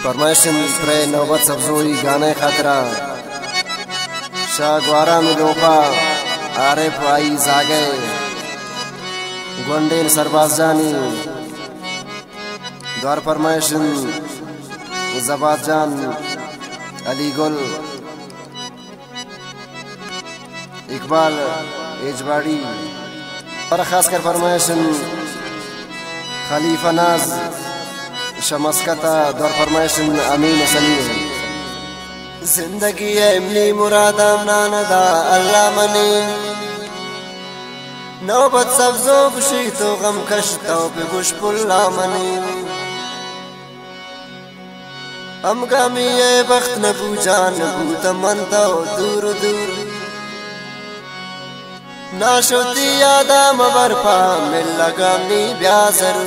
फरमाइशन pray नौबत सब्जोई गाने खातरा शाहगवारा में लोपा आरिफ आई जागे गोंडेन सरबाज जानी द्वार फरमाइशन जबात जान अली गुल इकबाल एजबाड़ी और खासकर फरमाइशन खलीफा नाज शमस्कता दौर फरमाइशन अमीन सलीम जिंदगी इमली मुरादाम नानदा अल्लाह मनी नौबत सब्जो खुशी तो गम कशता पे खुशपुल्ला मनी हम गामी ये वक्त न पूजा न भूत मनता दूर दूर नाशोती यादा मबरपा मिल लगामी ब्याजर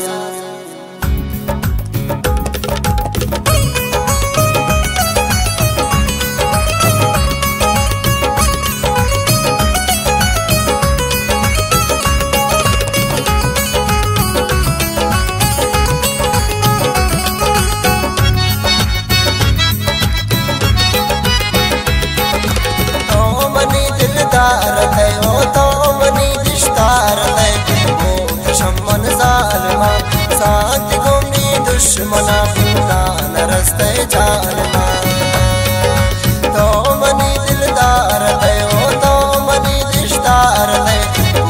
दुश्मना पूरा नरस्ते जानमा तो मनी दिलदार है ओ तो मनी दिशदार है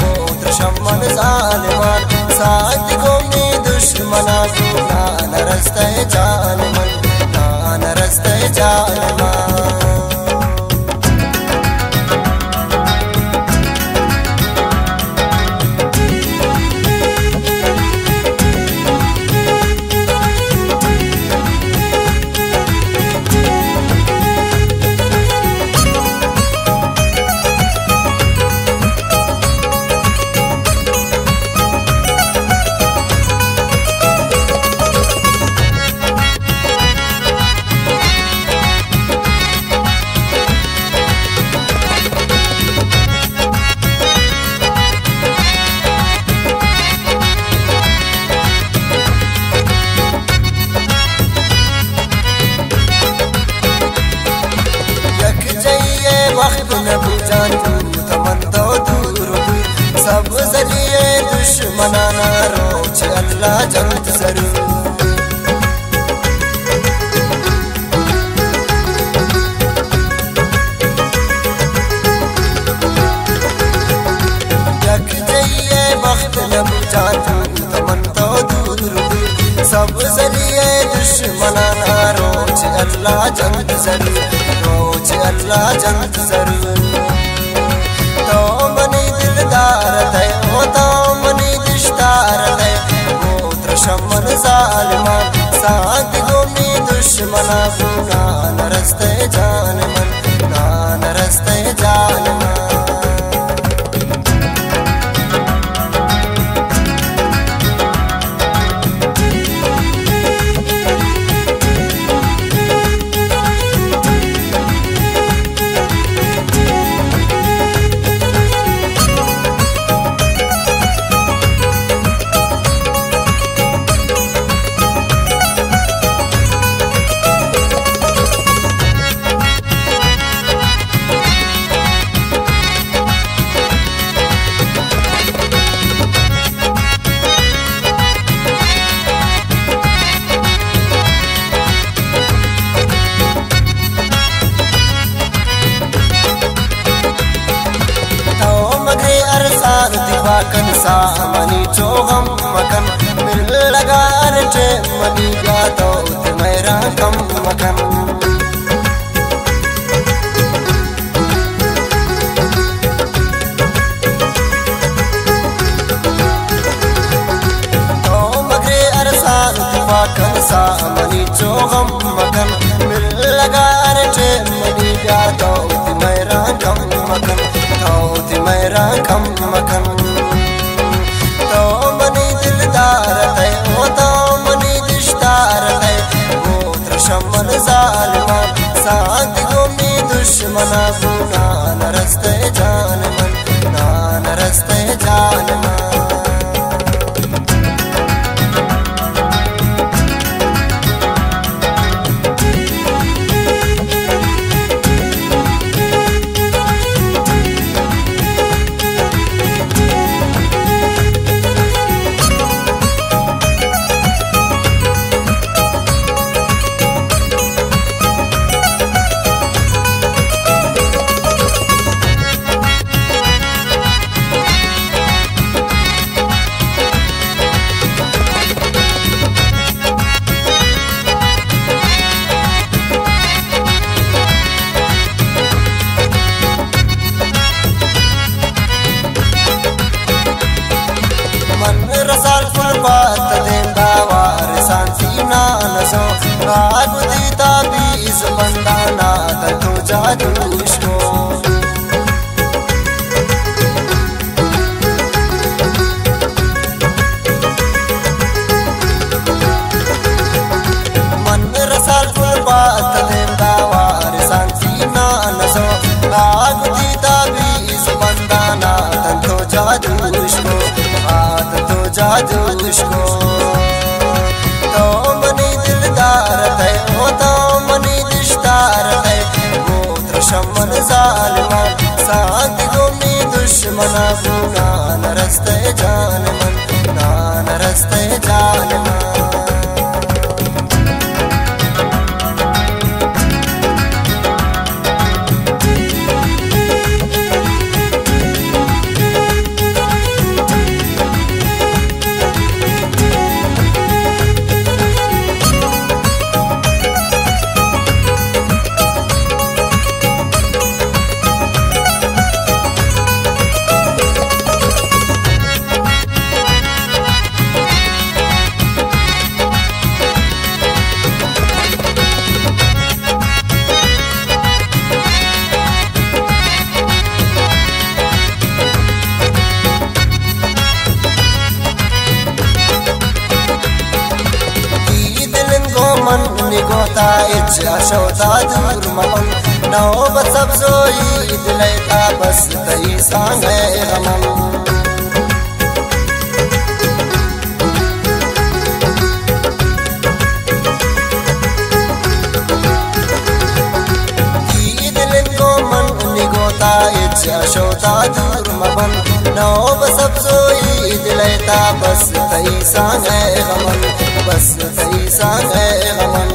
मूत्र शमन जानमा साथ गोमी दुश्मना पूरा नरस्ते जानमा नरस्ते जानमा सब जरिए दुश्मनाना रोच अल्लाह जल्द जरूर यक जाइए वक्त न बुझाना तमन तो दूर दूर सब जरिए दुश्मनाना रोच अल्लाह जल्द जरूर रोच अल्लाह जल्द जरूर तो मनी दिलदार है ओ तो मनी दिशदार है मूत्र शमन जालिमा साथ गोमी दुश्मना पूरा नरस्ते जानमन नरस्ते जानमन दिवाकन सामनी चोगम मकन मिल लगा रे मनी गातो मेरा कम मकन तो मगरे अरसाल दिवाकन सामनी चोगम मकन मिल लगा रे मनी गातो मेरा कम मकन तो मेरा कम मकन तो मनी दिलदार है ओ तो मनी दिशदार है मूत्र शमन जालिमा साथ गोमी दुश्मना पूरा नरस्ते जानमन नरस्ते जानमन बीज बंदाना तो जादूश को मन रसाल बात देता वार शांति ना नसो लागती बीज बंदाना तो जादूश को हाथ तो जादूश को तो मनी दिलदार है वो तो मनी दिशदार है गोत्र शमन जालिमा साथ गोमी दुश्मना नान रस्ते जान मन नान रस्ते जान मन निगोता इच्छा शोता दूर ममन नौबत सब जोई दिलैता बस तई सांगे हमन दिलन को मन निगोता इच्छा शोता दूर ममन नौबत सब जोई दिलैता बस तई सांगे हमन बस तई सांगे हमन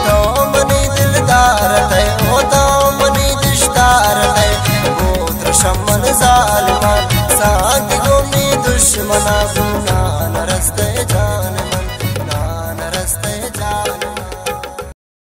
तो मनी दिलदार है वो तो मनी दिशदार है गोत्र शमन जालिमा साथ गोमी दुश्मना नान रस्ते जान